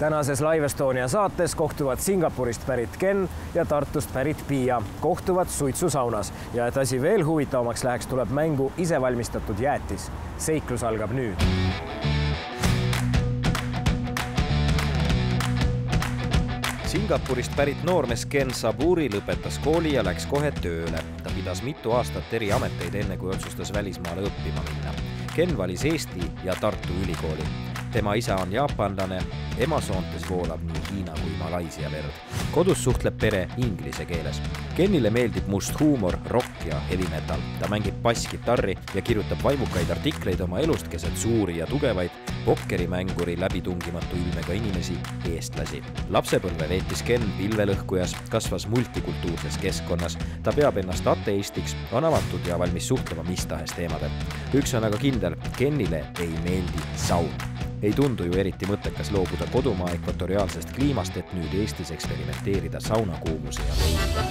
Tänases Live Estonia saates kohtuvad Singapurist pärit Ken ja Tartust pärit Pia. Kohtuvad suitsusaunas ja et asi veel huvitavamaks läheks, tuleb mängu isevalmistatud jäätis. Seiklus algab nüüd. Singapurist pärit noormees Ken Saburi lõpetas kooli ja läks kohe tööle. Ta pidas mitu aastat eri ameteid enne, kui otsustas välismaale õppima minna. Ken valis Eesti ja Tartu ülikooli. Tema isa on jaapanlane, ema soontes voolab nii Hiina kui Malaisia verd. Kodus suhtleb pere inglise keeles. Kenile meeldib must huumor, rock ja heavy metal. Ta mängib basskitarri ja kirjutab vaimukaid artikleid oma elust keset suuri ja tugevaid, pokkerimänguri läbitungimatu ilmega inimesi, eestlasi. Lapsepõlve veetis Ken pilvelõhkujas, kasvas multikultuurses keskkonnas. Ta peab ennast ateistiks, on avatud ja valmis suhtlema mis tahes teemadel. Üks on aga kindel, Kenile ei meeldi saun. Ei tundu ju eriti mõttekas loobuda kodumaa ekvatoriaalsest kliimast, et nüüd Eestis eksperimenteerida saunakuumuse ja leida.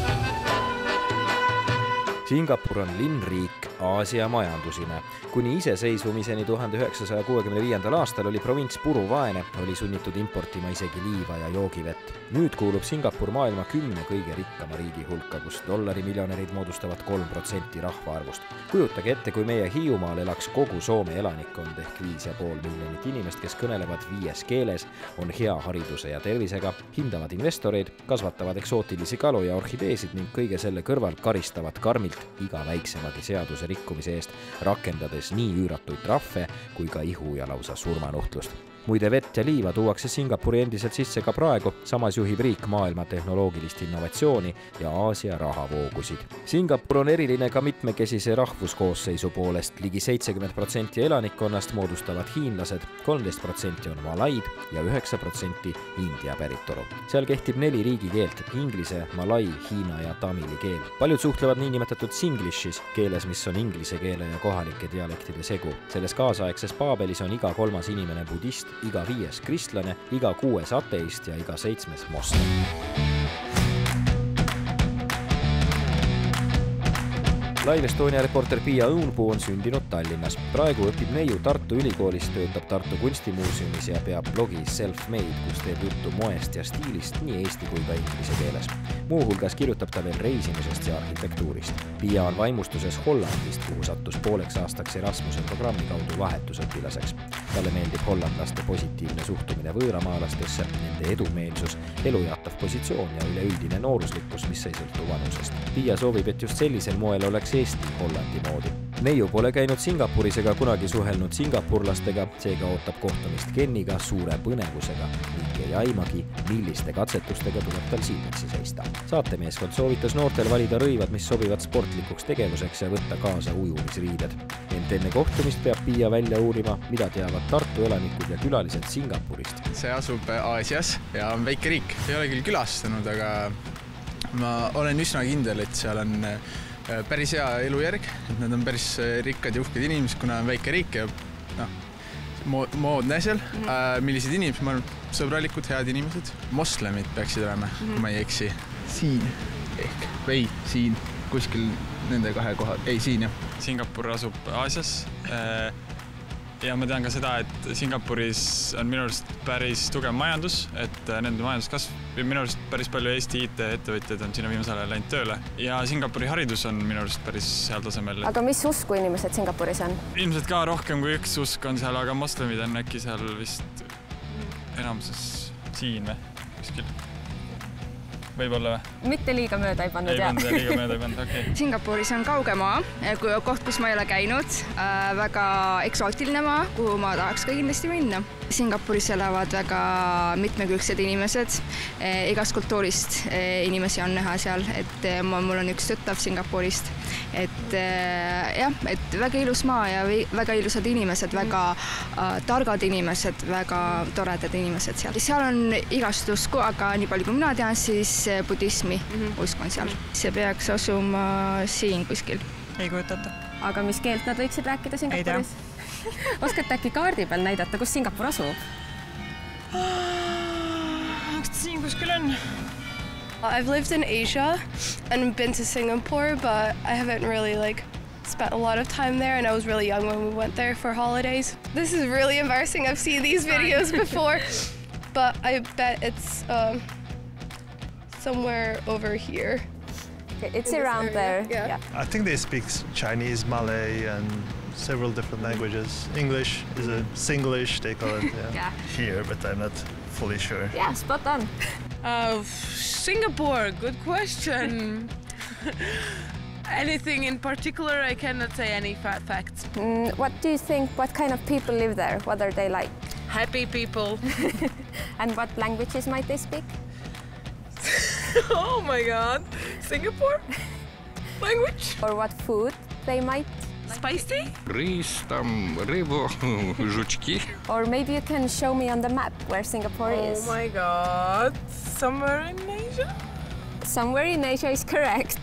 Singapur on linnriik, Aasia majandusime. Kuni iseseisvumiseni 1965. aastal oli provints puruvaene, oli sunnitud importima isegi liiva ja joogivett. Nüüd kuulub Singapur maailma 10 kõige rikkama riigi hulka, kus dollarimiljonärid moodustavad 3% rahvaarvust. Kujutage ette, kui meie Hiiumaal elaks kogu Soome elanikkond ehk 5,5 miljonit inimest, kes kõnelevad 5 keeles, on hea hariduse ja tervisega, hindavad investoreid, kasvatavad eksootilisi kalu ja orhideesid ning kõige selle kõrval karistavad karmilt iga väiksemagi seaduse rikkumise eest, rakendades nii üüratuid trahve kui ka ihu ja lausa surmanuhtlust. Muide, vett ja liiva tuuakse Singapuri endiselt sisse ka praegu, samas juhib riik maailma tehnoloogilist innovatsiooni ja Aasia rahavoogusid. Singapur on eriline ka mitmekesise rahvuskoosseisu poolest. Ligi 70% elanikkonnast moodustavad hiinlased, 13% on malaid ja 9% India päritolu. Seal kehtib 4 riigikeelt, inglise, malai, hiina ja tamili keel. Paljud suhtlevad niinimetatud singlishis, keeles, mis on inglise keele ja kohalike dialektide segu. Selles kaasaegses Paabelis on iga 3. inimene budist, iga 5 kristlane, iga 6 ateist ja iga 7 moslem. Live Estonia reporter Pia Õunpuu on sündinud Tallinnas. Praegu õpib neiu Tartu ülikoolis, töötab Tartu kunstimuuseumis ja peab blogi Self-Made, kus teeb juttu moest ja stiilist nii eesti kui ka inglise keeles. Muuhulgas kirjutab ta veel reisimisest ja arhitektuurist. Pia on vaimustuses Hollandist, kuhu sattus pooleks aastaks Erasmuse programmi kaudu vahetusõpilaseks. Talle meeldib hollandlaste positiivne suhtumine võõramaalastesse, nende edumeelsus, elujaatav positsioon ja üleüldine nooruslikkus, mis ei sõltu vanusest. Pia soovib, et just sellisel moel oleks Eesti Hollandi moodi. Neiu pole käinud Singapuris ega kunagi suhelnud singapurlastega, seega ootab kohtumist Keniga suure põnevusega ning ei aimagi, milliste katsetustega tuleb tal silmitsi seista. Saatemeeskond soovitas noortel valida rõivad, mis sobivad sportlikuks tegevuseks ja võtta kaasa ujumisriided. Ent enne kohtumist peab Pia välja uurima, mida teavad Tartu elanikud ja külalised Singapurist. See asub Aasias ja on väike riik. Ei ole küll külastanud, aga ma olen üsna kindel, et seal on päris hea elujärg, et nad on päris rikkad ja uhked inimesed, kuna on väike riik ja moodne seal. Millised inimesed, ma olen sõbralikud, head inimesed. Moslemid peaksid olema, kui ma ei eksi. Siin ehk või siin, kuskil nende 2 kohal. Ei, siin jah. Singapur asub Aasias ja ma tean ka seda, et Singapuris on minu arust päris tugev majandus, et nende majanduskasv ja minu arust päris palju Eesti IT-ettevõtjad on sinna viimasel ajal läinud tööle ja Singapuri haridus on minu arust päris heal tasemel. Aga mis usku inimesed Singapuris on? Ilmselt ka rohkem kui üks usk on seal, aga moslemid on äkki seal vist enamuses siin või kuskil. Võib-olla või? Mitte liiga mööda ei pannud, jah? Ei liiga mööda ei pannud, okei. Singapuris on kauge maa, koht, kus ma ei ole käinud, väga eksootiline maa, kuhu ma tahaks ka kindlasti minna. Singapuris elavad väga mitmekülgsed inimesed, igast kultuurist inimesi on näha seal, et mul on üks tuttav Singapurist, et väga ilus maa ja väga ilusad inimesed, väga targad inimesed, väga toredad inimesed seal. Seal on igast usku, aga nii palju kui mina tean, siis budismi usk on seal. See peaks asuma siin kuskil. Ei kujutata. Aga mis keelt nad võiksid rääkida Singapuris? Oskate äkki kaardi peal näidata, kus Singapur asub? Kas ta siin kuskil on? I've lived in Asia and been to Singapore, but I haven't really spent a lot of time there, and I was really young when we went there for holidays. This is really embarrassing. I've seen these videos before. but I bet it's somewhere over here. It's around there. Yeah. I think they speak Chinese, Malay, and several different languages. English is a Singlish, they call it here, but I'm not fully sure. Yeah, spot on. Singapore, good question. Anything in particular, I cannot say any facts. What do you think, what kind of people live there? What are they like? Happy people. And what languages might they speak? Oh my god, Singapore? Language? Or what food they might? Spicy? Рис, там, рыбу, жучки. Or maybe you can show me on the map where Singapore is. Oh my god, somewhere in Asia? Somewhere in Asia is correct.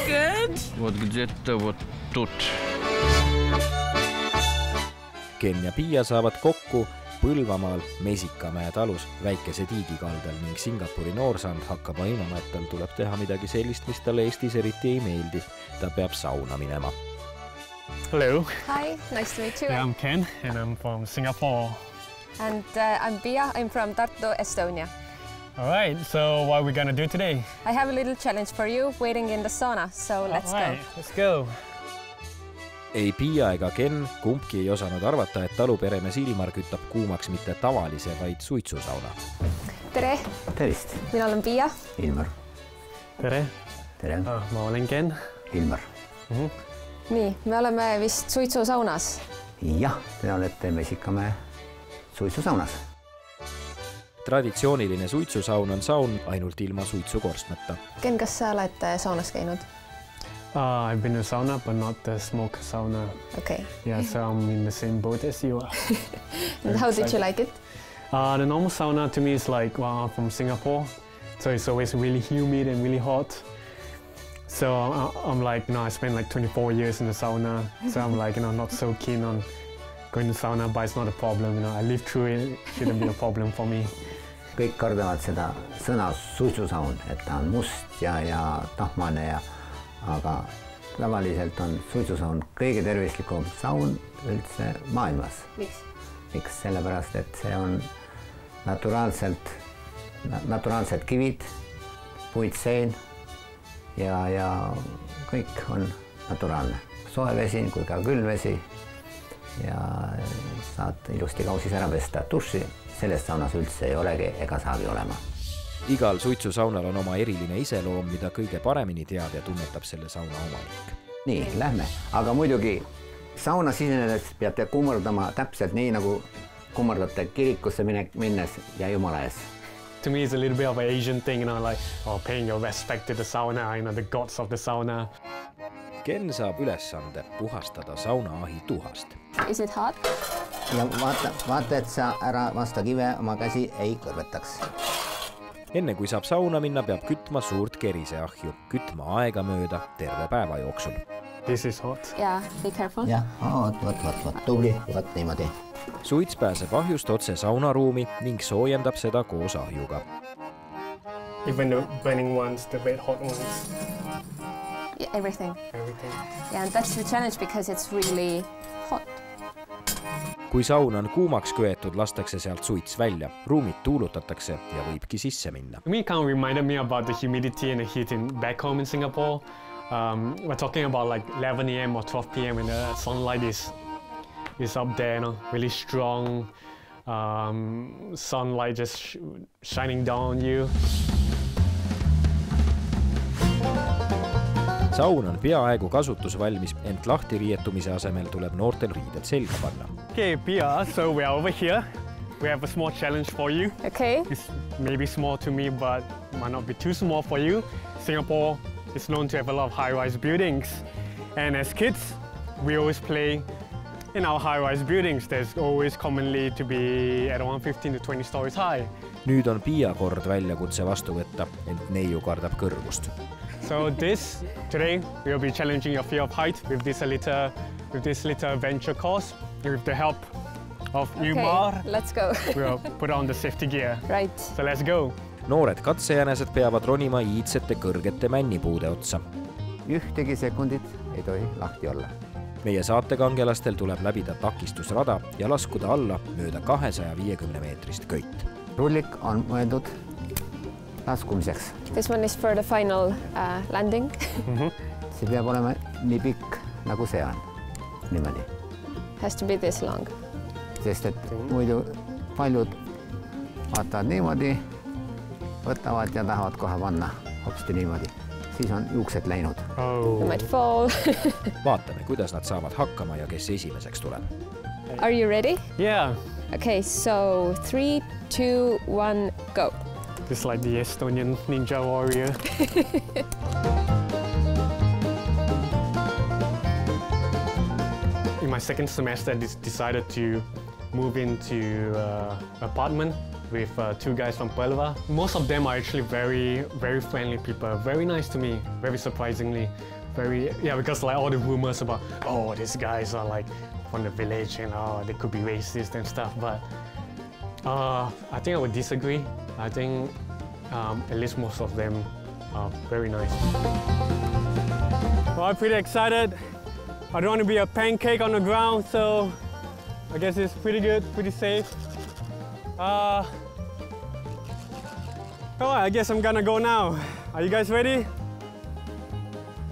Good. Вот где-то вот тут. Ken ja Pia saavad kokku Põlvamaal Mesikamäe talus väikese tiigi kaldal ning Singapuri noorsand hakkab aimama, et tal tuleb teha midagi sellist, mis talle Eestis eriti ei meeldi. Ta peab sauna minema. Hello. Hi, nice to meet you. Yeah, I'm Ken and I'm from Singapore. And I'm Pia, I'm from Tartu, Estonia. All right, so what are we gonna do today? I have a little challenge for you, waiting in the sauna, so let's go. Let's go. Ei Pia ega Ken kumbki ei osanud arvata, et taluperemees Ilmar kütab kuumaks mitte tavalise, vaid suitsusauna. Tere! Tervist! Mina olen Pia. Ilmar. Tere! Tere! Ma olen Ken. Ilmar. Nii, me oleme vist suitsusaunas. Jah, te olete Mesikamäe suitsusaunas. Traditsiooniline suitsusaun on saun ainult ilma suitsukorstmata. Ken, kas sa oled saunas käinud? I've been in a sauna, but not the smoke sauna. Okay. Yeah, so I'm in the same boat as you are. And how did you like it? The normal sauna to me is like, well, I'm from Singapore, so it's always really humid and really hot. So I'm like, I spent like 24 years in the sauna, so I'm like, not so keen on going to sauna, but it's not a problem. I live through it, it shouldn't be a problem for me. Kõik kardavad seda sõna suitsusaun, et ta on must ja tahmane aga tavaliselt on suitsusaun kõige tervislikum saun üldse maailmas. Miks? Miks? Sellepärast, et see on naturaalsed kivid, puitsein ja kõik on naturaalne. Soe vesi kui ka külvesi ja saad ilusti kausis ära pesta. Duši selles saunas üldse ei olegi ega saagi olema. Igal suitsusaunal on oma eriline iseloom, mida kõige paremini teab ja tunnetab selle sauna omanik. Nii, lähme. Aga muidugi sauna sisenedes peate kummardama täpselt nii, nagu kummardate kirikusse minnes ja Jumala ees. To me, it's a little bit of an Asian thing, like paying your respect to the sauna, the gods of the sauna. Ken saab ülesande puhastada saunaahi tuhast. Is it hot? Ja vaata, et sa ära vasta kive oma käsi ei kõrvetaks. Enne kui saab sauna minna, peab kütma suurt keriseahju. Kütma aega mööda terve päeva jooksul. This is hot. Yeah, be careful. Ja, võt, tubli, võt niimoodi. Suits pääseb ahjust otse saunaruumi ning soojendab seda koos ahjuga. Even the burning ones, the red hot ones. Yeah, everything. Yeah, and that's the challenge because it's really hot. Kui saun on kuumaks köetud, lastakse sealt suits välja. Ruumid tuulutatakse ja võibki sisse minna. Me kind of reminded me about the humidity and the heat back home in Singapore. We're talking about like 11 a.m. or 12 p.m. and the sunlight is up there, really strong. Sunlight just shining down on you. Saun on peaaegu kasutusvalmis, ent lahti riietumise asemel tuleb noortel riided selga panna. Okay, Pia, so we are over here. We have a small challenge for you. Okay. It's maybe small to me, but might not be too small for you. Singapore is known to have a lot of high-rise buildings. And as kids, we always play in our high-rise buildings. There's always commonly to be at around 15 to 20 stories high. Nüüd on Pia kord väljakutse vastu võtta, ent neiu kardab kõrgust. So today we'll be challenging your fear of height with this little adventure course. With the help of Ilmar, let's go. We'll put on the safety gear. Right. So let's go. Noored katsejänesed peavad ronima iidsete kõrgete männipuude otsa. Ühtegi sekundit ei tohi lahti olla. Meie saatekangelastel tuleb läbida takistusrada ja laskuda alla mööda 250 meetrist köit. rullik on mõeldud laskumiseks. This one is for the final landing. See peab olema nii pikk, nagu see on. Niimoodi. Has to be this long. Sest et muidu paljud vaatavad niimoodi, võtavad ja tahavad kohe panna hopsti niimoodi. Siis on juuksed läinud. You might fall. Vaatame, kuidas nad saavad hakkama ja kes esimeseks tuleb. Are you ready? Yeah. Okay, so 3, 2, 1, go. Just like the Estonian ninja warrior. In my second semester, I decided to move into an apartment with 2 guys from Põlva. Most of them are actually very, very friendly people, very nice to me, very surprisingly. Because like all the rumors about, oh, these guys are like from the village and oh, they could be racist and stuff, but I think I would disagree. I think at least most of them are very nice. Well, I'm pretty excited. I don't want to be a pancake on the ground, so I guess it's pretty good, pretty safe. All right, I guess I'm gonna go now. Are you guys ready?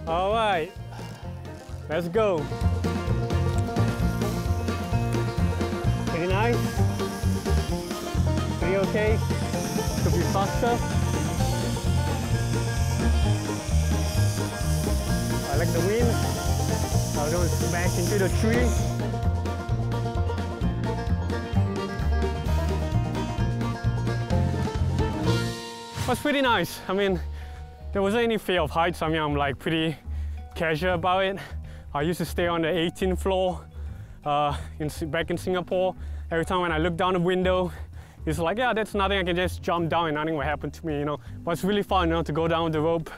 All right, let's go. Pretty nice. Pretty okay. Could be faster. I like the wind. I don't smash into the tree. It was pretty nice. I mean, there wasn't any fear of heights. I mean, I'm like pretty casual about it. I used to stay on the 18th floor back in Singapore. Every time when I look down the window, it's like, yeah, that's nothing. I can just jump down and nothing will happen to me, you know. But it's really fun, you know, to go down the rope.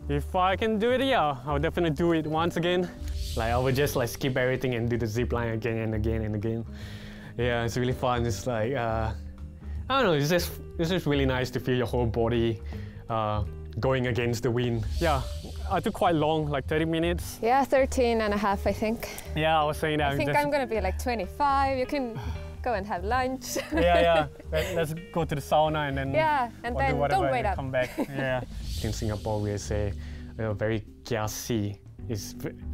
If I can do it, yeah, I'll definitely do it once again. Like I would just like skip everything and do the zip line again and again and again. Yeah, it's really fun. It's like, I don't know, it's just really nice to feel your whole body going against the wind. Yeah, I took quite long, like 30 minutes. Yeah, 13 and a half, I think. Yeah, I was saying that. I think I'm gonna be like 25. You can go and have lunch. Yeah. Let's go to the sauna and then and then don't wait up. Come back. Yeah. In Singapore, we say very kiasi.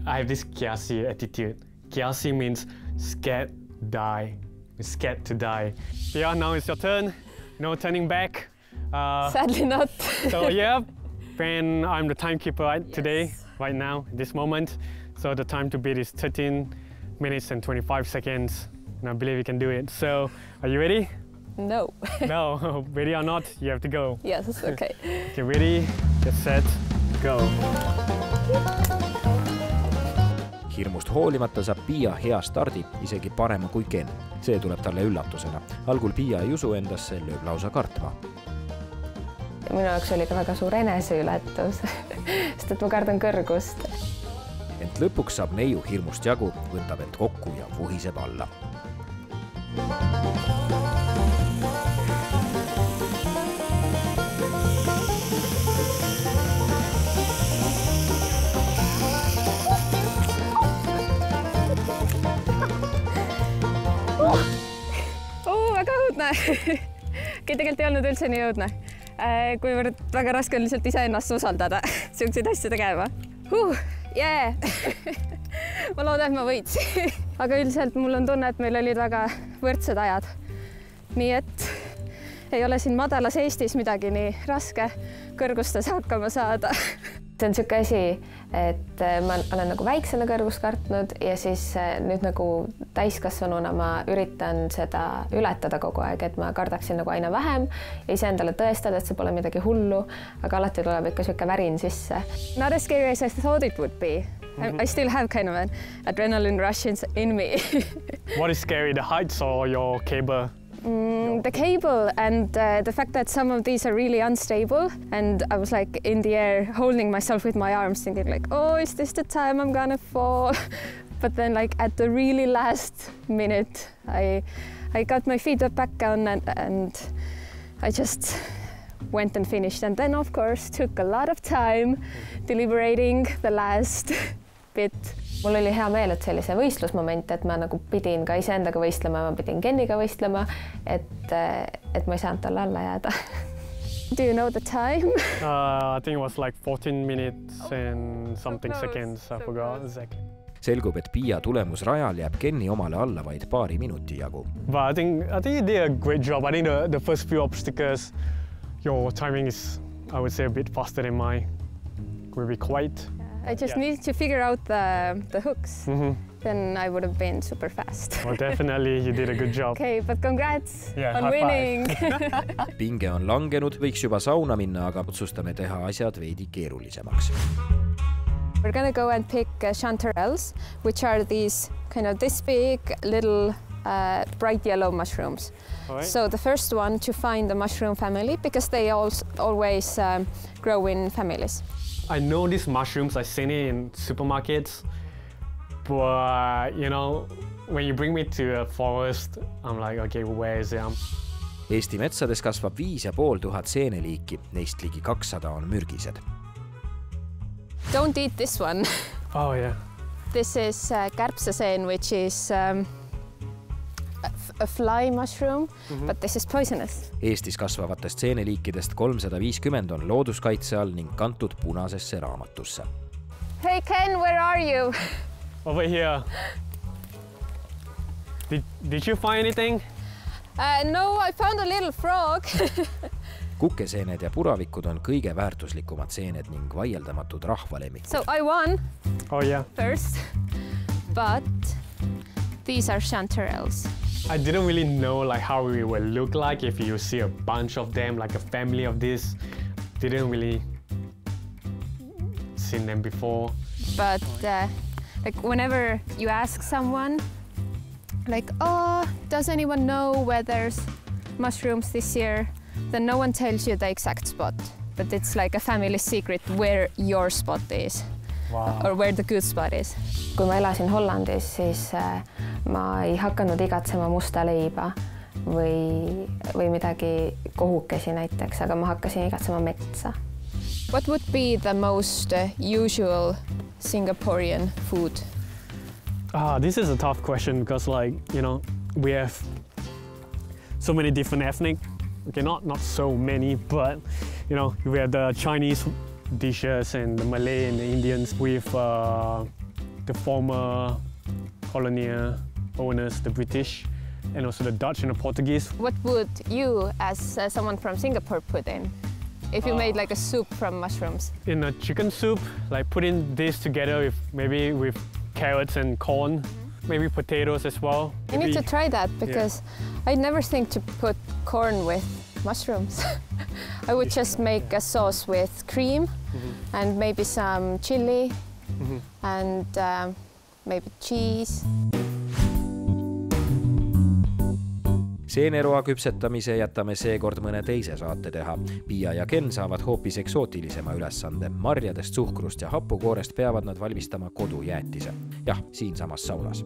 I have this kiasi attitude. Kiasi means scared, die. Scared to die. Yeah, now it's your turn. No turning back. Sadly not. So yeah, and I'm the timekeeper today, right now, this moment. So the time to beat is 13 minutes and 25 seconds. And I believe you can do it. So, are you ready? No. No, ready or not, you have to go. Yes, okay. Okay, ready, get set, go. Hirmust hoolimata saab Pia hea stardi, isegi parema kui Ken. See tuleb talle üllatusena. Algul Pia ei usu endasse, lööb lausa kartma. Minu jaoks oli ka väga suur eneseületus, sest et ma kardan kõrgust. Ent lõpuks saab neiu hirmust jagu, võtab end kokku ja vuhiseb alla. Väga õudne. Tegelikult ei olnud üldse nii õudne. Kuivõrd väga raske on lihtsalt ise ennast usaldada siukseid asju tegema. Ma loodan, et ma võitsin. Aga üldiselt mul on tunne, et meil olid väga võrdsed ajad. Nii et ei ole siin madalas Eestis midagi nii raske kõrgustes hakkama saada. See on siuke asi, et ma olen nagu väiksena kõrgust kartnud ja siis nüüd nagu täiskasvanuna ma üritan seda ületada kogu aeg, et ma kardaksin nagu aina vähem ja iseendale tõestada, et see pole midagi hullu, aga alati tuleb ikka siuke värin sisse. Not as scary as I thought it would be. I still have kind of an adrenaline rush in me. What is scary, the heights or your cable? The cable and the fact that some of these are really unstable, and I was like in the air holding myself with my arms thinking like, oh, is this the time I'm gonna fall? But then like at the really last minute I got my feet up back on and I just went and finished, and then of course took a lot of time deliberating the last bit. Mul oli hea meel, et sellise võistlusmoment, et ma nagu pidin ka iseendaga võistlema, ma pidin Kenniga võistlema, et ma ei saanud talle alla jääda. Do you know the time? I think it was like 14 minutes and something seconds, I forgot exactly. Selgub, et Pia tulemusrajal jääb Kenni omale alla vaid paari minuti jagu. But I think you did a great job. I think the first few obstacles, your timing is, I would say, a bit faster than mine. Will be quite. I just needed to figure out the hooks. Then I would have been super fast. Well, definitely, you did a good job. Okay, but congrats on winning. Pinge on langenud, võiks juba sauna minna, aga otsustame teha asjad veidi keerulisemaks. We're gonna go and pick chanterelles, which are these kind of this big little bright yellow mushrooms. Right. So the first one to find the mushroom family, because they always grow in families. I know these mushrooms, I've seen it in supermarkets, but you know, when you bring me to a forest, I'm like, okay, where is it? Eesti metsades kasvab 5500 seeneliiki, neist ligi 200 on mürgised. Don't eat this one. Oh yeah. This is kärbseseen, which is a fly mushroom, but this is poisonous. Eestis kasvavatest seeneliikidest 350 on looduskaitse all ning kantud punasesse raamatusse. Hey Ken, where are you? Over here. Did you find anything? No, I found a little frog. Kukeseened ja puravikud on kõige väärtuslikumad seened ning vaieldamatud rahvalemikud. So I won first, but these are chanterelles. I didn't really know like how it will look like if you see a bunch of them, like a family of this. Didn't really seen them before. But like whenever you ask someone, like, oh, does anyone know where there's mushrooms this year? Then no one tells you the exact spot, but it's like a family secret where your spot is. Wow. Or where the good spot is. Kui ma elasin Hollandis, siis ma ei hakanud igatsema musta leiba või midagi kohukesi näiteks, aga ma hakkasin igatsema metsa. What would be the most usual Singaporean food? This is a tough question because, like, you know, we have so many different ethnic. Okay, not so many, but you know, we have the Chinese dishes and the Malay and the Indians with the former colonial owners, the British, and also the Dutch and the Portuguese. What would you, as someone from Singapore, put in if you made like a soup from mushrooms? In a chicken soup, like putting this together with maybe with carrots and corn, maybe potatoes as well. You need to try that because I never think to put corn with mushrooms. I would just make a sauce with cream and maybe some chili and maybe cheese. Seeneroa küpsetamise jätame seekord mõne teise saate teha. Pia ja Ken saavad hoopis eksootilisema ülesande. Marjadest, suhkrust ja hapukoorest peavad nad valmistama kodujäätise. Jah, siin samas saunas.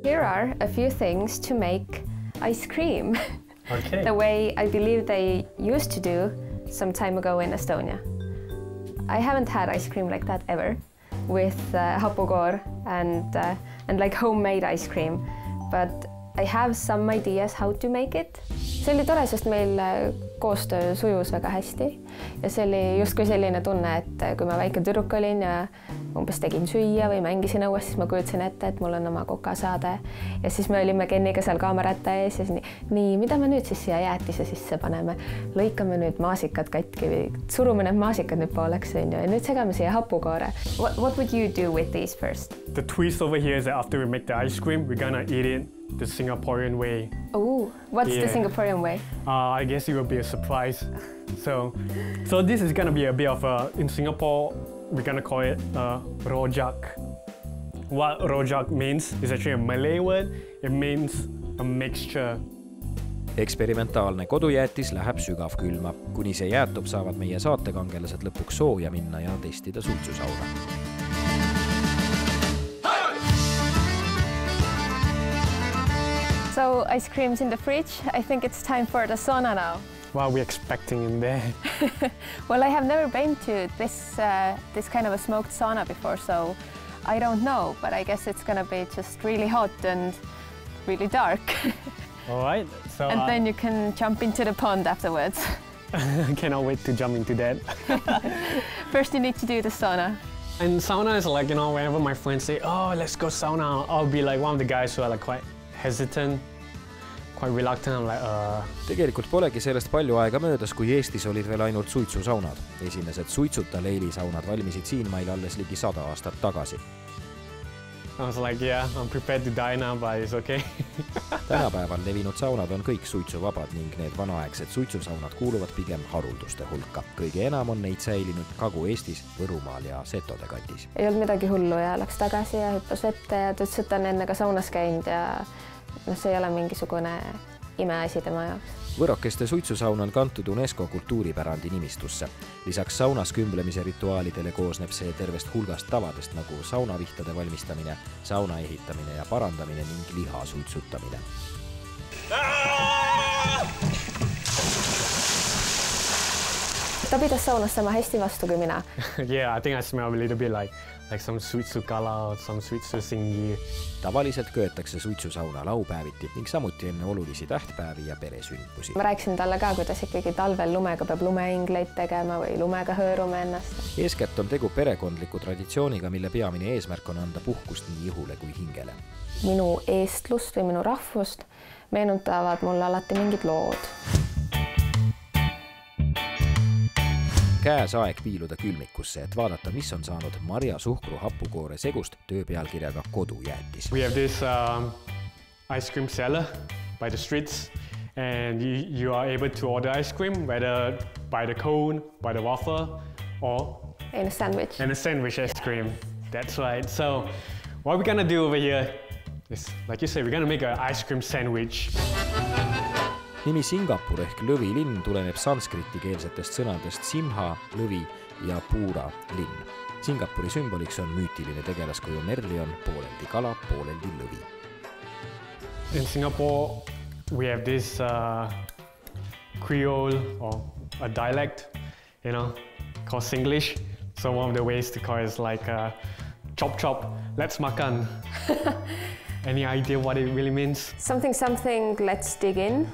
Here are a few things to make ice cream. Okay. The way I believe they used to do some time ago in Estonia. I haven't had ice cream like that ever with hapukoor and like homemade ice cream, but I have some ideas how to make it. See oli tore, sest meil koostöö sujus väga hästi ja see oli justkui selline tunne, et kui ma väike tüdruk olin ja umbes tegin süüa või mängisin õues, siis ma kujutasin ette, et mul on oma kokasaade ja siis me olime Kenniga seal kaamerate ees ja nii, mida me nüüd siis siia jäätise sisse paneme? Lõikame nüüd maasikad katki või surume need maasikad nüüd pooleks ja nüüd segame siia hapukoore. What would you do with these first? The twist over here is that after we make the ice cream, we're gonna eat it the Singaporean way. Oh, what's the Singaporean way? I guess it will be a surprise. So this is gonna be a bit of a, in Singapore, we're gonna call it rojak. What rojak means is actually a Malay word. It means a mixture. Eksperimentaalne kodujäätis läheb sügavkülma. Kuni see jäätub, saavad meie saatekangelased lõpuks sooja minna ja testida suitsusauna. So ice cream's in the fridge. I think it's time for the sauna now. What are we expecting in there? Well, I have never been to this kind of a smoked sauna before, so I don't know, but I guess it's gonna be just really hot and really dark. All right. So, and then you can jump into the pond afterwards. I cannot wait to jump into that. First you need to do the sauna. And sauna is like, you know, whenever my friends say, oh, let's go sauna, I'll be like one of the guys who are like quite hesitant, quite reluctant. I'm like, Tegelikult polegi sellest palju aega möödas, kui Eestis olid veel ainult suitsusaunad. Esimesed suitsuta leilisaunad valmisid siinmail alles ligi 100 aastat tagasi. I was like, yeah, I'm prepared to die now, but it's okay. Tänapäeval levinud saunad on kõik suitsuvabad ning need vanaaegsed suitsusaunad kuuluvad pigem harulduste hulka. Kõige enam on neid säilinud Kagu-Eestis, Võrumaal ja Setode kandis. Ei olnud midagi hullu ja läks tagasi ja hüppas vette ja ta ütles, et ta on enne ka saunas käinud ja see ei ole mingisugune imeasi tema jaoks. Võrokeste suitsusaun on kantud UNESCO kultuuripärandi nimistusse. Lisaks saunas kümblemise rituaalidele koosneb see tervest hulgast tavadest nagu saunavihtade valmistamine, sauna ehitamine ja parandamine ning liha suitsutamine. Ta pidas saunas sama hästi vastu kui mina. Yeah, I think I smell a little bit like some suitsukala or some suitsusingi. Tavaliselt köetakse suitsusauna laupäeviti ning samuti enne olulisi tähtpäevi ja peresündmusi. Ma rääkisin talle ka, kuidas ikkagi talvel lumega peab lumeingleid tegema või lumega hõõruma ennast. Eeskätt on tegu perekondliku traditsiooniga, mille peamine eesmärk on anda puhkust nii ihule kui hingele. Minu eestlust või minu rahvust meenutavad mulle alati mingid lood. Käes aeg piiluda külmikusse, et vaadata, mis on saanud marja suhkru hapukoore segust tööpealkirjaga kodujäätis. We have this ice cream seller by the streets and you are able to order ice cream whether by the cone, by the waffle or in a sandwich. In a sandwich ice cream. That's right. So what we're gonna do over here is, like you said, we're gonna make an ice cream sandwich. Nimi Singapur ehk lõvilinn tuleneb sanskriti-keelsetest sõnadest simha, lõvi ja puura linn. Singapuri sümboliks on müütiline tegelaskuju Merlion, pooleldi kala, pooleldi lõvi. In Singapore, we have this Creole or a dialect, you know, called Singlish. So one of the ways to call it is like chop chop, let's makan. Any idea what it really means? Something, let's dig in.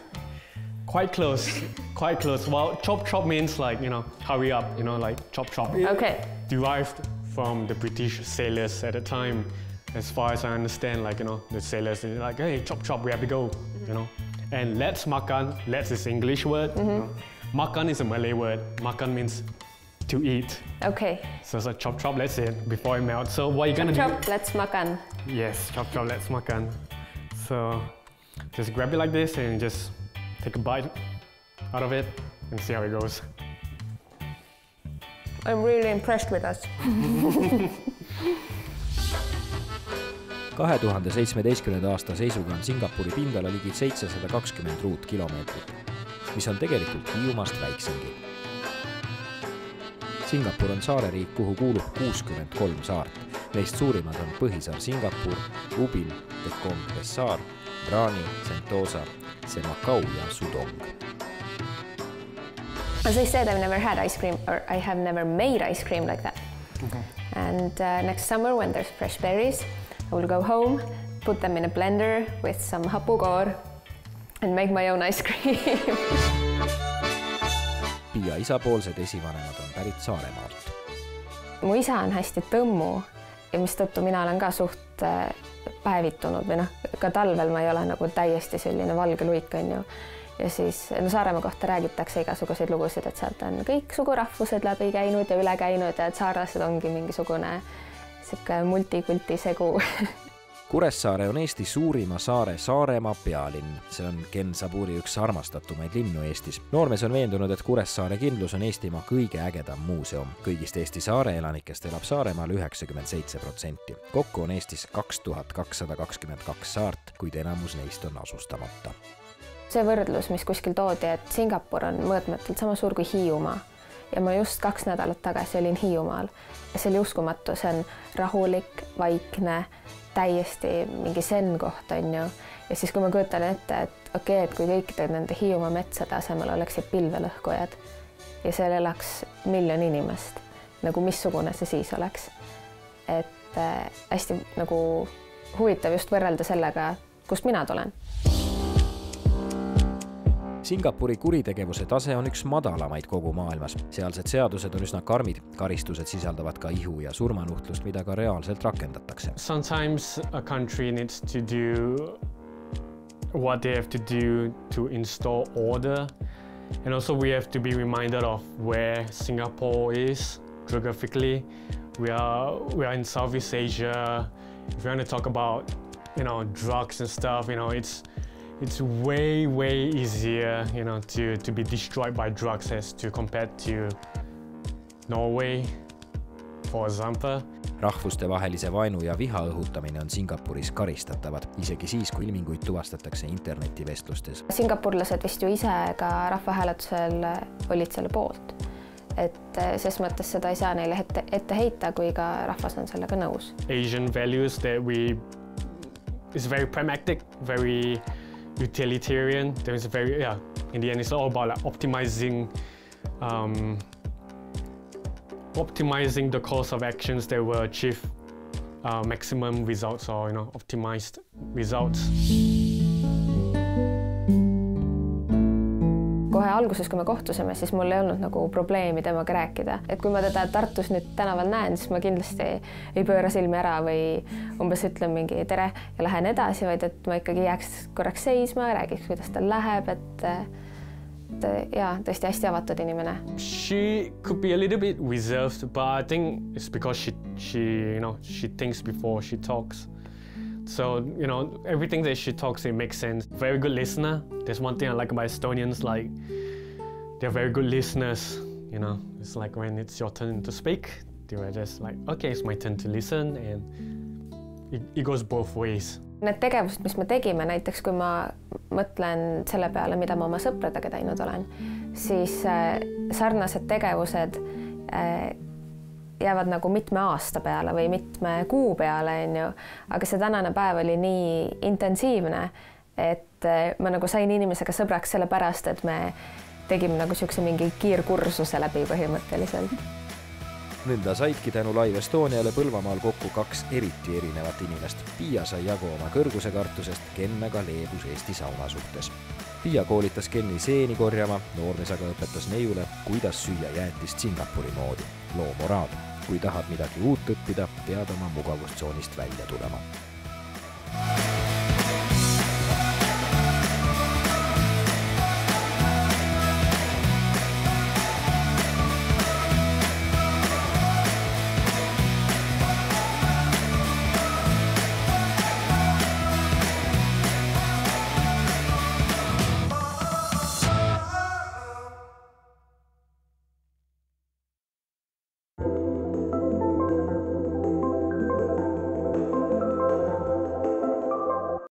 Quite close, quite close. Well, chop chop means like, you know, hurry up, you know, like chop chop. Okay. Derived from the British sailors at the time. As far as I understand, like, you know, the sailors are like, hey, chop chop, we have to go, you know. And let's makan, let's is English word. You know. Makan is a Malay word. Makan means to eat. Okay. So it's like chop chop, let's eat before it melts. So what are you gonna do? Chop, let's makan. Yes, chop chop, let's makan. So just grab it like this and just take a bite out of it and see how it goes. I'm really impressed with us. 2017. aasta seisuga on Singapuri pindala ligi 720 ruutkilomeetrit, mis on tegelikult Hiiumaast väiksemgi. Singapur on saareriik, kuhu kuulub 63 saart. Neist suurimad on Põhisaar Singapur, Ubil, Tekong Pessaar, Brani, Sentosa, Semakau ja Sudong. As I said, I've never had ice cream, or I have never made ice cream like that. And next summer, when there's fresh berries, I will go home, put them in a blender with some hapukoor and make my own ice cream. Pia isapoolsed esivanemad on pärit Saaremaalt. Mu isa on hästi tõmmu ja mistõttu mina olen ka suht päevitunud või ka talvel ma ei ole nagu täiesti selline valge luik, on ju. Ja siis Saaremaa kohta räägitakse igasuguseid lugusid, et sealt on kõik sugurahvused läbi käinud ja üle käinud ja et saarlased ongi mingisugune multikulti segu. Kuressaare on Eesti suurima saare Saaremaa pealinn. See on Ken Saburi üks armastatumaid linnu Eestis. Noormees on veendunud, et Kuressaare kindlus on Eestimaa kõige ägedam muuseum. Kõigist Eesti saare elanikest elab Saaremaal 97%. Kokku on Eestis 2222 saart, kuid enamus neist on asustamata. See võrdlus, mis kuskil toodi, et Singapur on mõõtmetult sama suur kui Hiiumaa. Ja ma just 2 nädalat tagasi olin Hiiumaal. Ja see oli uskumatu, see on rahulik, vaikne, täiesti mingi sen koht, on ju. Ja siis, kui ma kujutan ette, et okei, et kui kõikide nende Hiiumaa metsade asemel oleksid pilvelõhkujad ja seal elaks 1 000 000 inimest, nagu missugune see siis oleks. Et et hästi nagu huvitav just võrrelda sellega, kust mina tulen. Singapuri kuritegevuse tase on üks madalamaid kogu maailmas. Sealsed seadused on üsna karmid. Karistused sisaldavad ka ihu ja surmanuhtlust, mida ka reaalselt rakendatakse. Sometimes a country needs to do what they have to do to install order. And also we have to be reminded of where Singapore is geographically. We are in Southeast Asia. If you want to talk about, drugs and stuff, it's way easier, to be destroyed by drugs as to compared to Norway, for example. Rahvuste vahelise vainu ja viha õhutamine on Singapuris karistatavad, isegi siis, kui ilminguid tuvastatakse internetivestlustes. Singapurlased vist ju ise ka rahvahääletusel olid selle poolt. Et ses mõttes seda ei saa neile ette heita, kui ka rahvas on sellega nõus. Asian values that is very pragmatic, very utilitarian. There is in the end it's all about like optimizing the course of actions that will achieve maximum results or optimized results. Kohe alguses, kui me kohtusime, siis mul ei olnud nagu probleemi temaga rääkida. Et kui ma teda Tartus nüüd tänaval näen, siis ma kindlasti ei pööra silmi ära või umbes ütlen mingi tere ja lähen edasi, vaid et ma ikkagi jääks korraks seisma, räägiks, kuidas tal läheb, et tõesti hästi avatud inimene. She could be a little bit reserved, but I think it's because she thinks before she talks. So, everything that she talks, it makes sense. Very good listener. There's one thing I like about Estonians, like they're very good listeners. It's like when it's your turn to speak, they were just like, okay, it's my turn to listen, and it goes both ways. Need tegevused, mis me tegime, näiteks kui ma mõtlen selle peale, mida ma oma sõpradega teinud olen, siis sarnased tegevused jäävad nagu mitme aasta peale või mitme kuu peale, aga see tänane päev oli nii intensiivne, et ma nagu sain inimesega sõbraks selle pärast, et me tegime nagu siukse mingi kiirkursuse läbi põhimõtteliselt. Nõnda saidki tänu Live Estoniale Põlvamaal kokku 2 eriti erinevat inimest. Pia sai jagu oma kõrgusekartusest, Ken aga leebus Eesti sauna suhtes. Pia koolitas Kenni seeni korjama, noormees aga õpetas neiule, kuidas süüa jäätist Singapuri moodi. Loo moraal. Kui tahad midagi uut õppida, pead oma mugavustsoonist välja tulema.